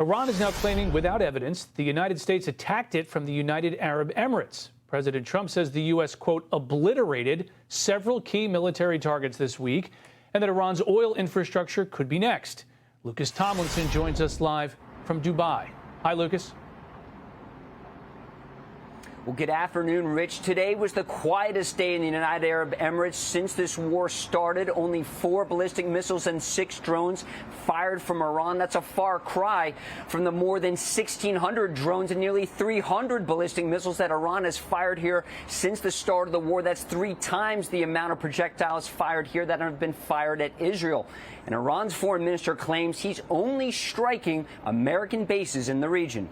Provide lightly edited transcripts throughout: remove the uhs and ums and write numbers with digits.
Iran is now claiming without evidence the United States attacked it from the United Arab Emirates. President Trump says the U.S., quote, obliterated several key military targets this week and that Iran's oil infrastructure could be next. Lucas Tomlinson joins us live from Dubai. Hi, Lucas. Well, good afternoon, Rich. Today was the quietest day in the United Arab Emirates since this war started. Only 4 ballistic missiles and 6 drones fired from Iran. That's a far cry from the more than 1,600 drones and nearly 300 ballistic missiles that Iran has fired here since the start of the war. That's 3 times the amount of projectiles fired here that have been fired at Israel. And Iran's foreign minister claims he's only striking American bases in the region.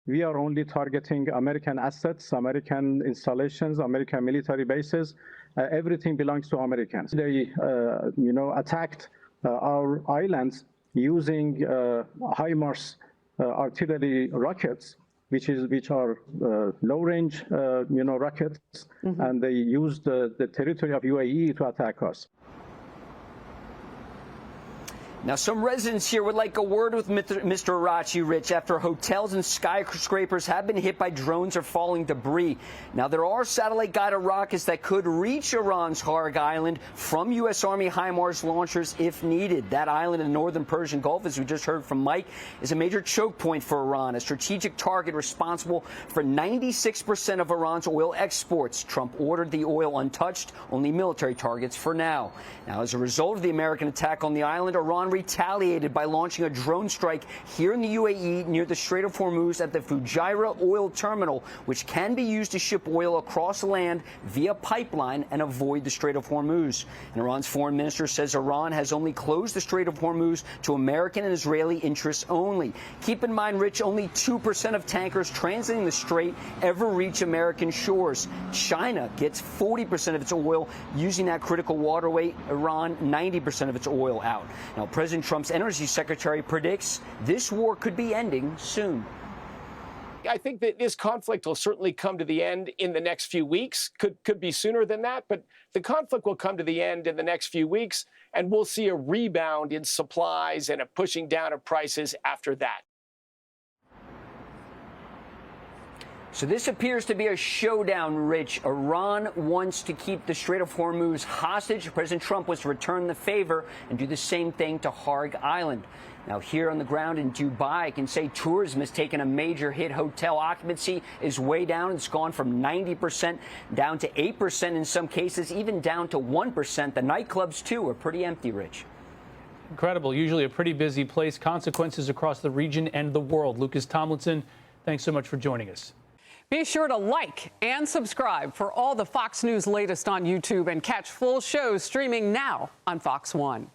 We are only targeting American assets, American installations, American military bases. Everything belongs to Americans. They, attacked our islands using HIMARS artillery rockets, which are low-range, rockets, and they used the territory of UAE to attack us. Now, some residents here would like a word with Mr. Arachi, Rich, after hotels and skyscrapers have been hit by drones or falling debris. Now, there are satellite-guided rockets that could reach Iran's Kharg island from U.S. Army HIMARS launchers if needed. That island in the northern Persian Gulf, as we just heard from Mike, is a major choke point for Iran, a strategic target responsible for 96% of Iran's oil exports. Trump ordered the oil untouched, only military targets for now. Now, as a result of the American attack on the island, Iran retaliated by launching a drone strike here in the UAE near the Strait of Hormuz at the Fujairah oil terminal, which can be used to ship oil across land via pipeline and avoid the Strait of Hormuz. And Iran's foreign minister says Iran has only closed the Strait of Hormuz to American and Israeli interests only. Keep in mind, Rich, only 2% of tankers transiting the strait ever reach American shores. China gets 40% of its oil using that critical waterway. Iran, 90% of its oil out. Now, President Trump's energy secretary predicts this war could be ending soon. I think that this conflict will certainly come to the end in the next few weeks. Could be sooner than that, but the conflict will come to the end in the next few weeks, and we'll see a rebound in supplies and a pushing down of prices after that. So this appears to be a showdown, Rich. Iran wants to keep the Strait of Hormuz hostage. President Trump wants to return the favor and do the same thing to Kharg Island. Now, here on the ground in Dubai, I can say tourism has taken a major hit. Hotel occupancy is way down. It's gone from 90% down to 8% in some cases, even down to 1%. The nightclubs, too, are pretty empty, Rich. Incredible. Usually a pretty busy place. Consequences across the region and the world. Lucas Tomlinson, thanks so much for joining us. Be sure to like and subscribe for all the Fox News latest on YouTube and catch full shows streaming now on Fox One.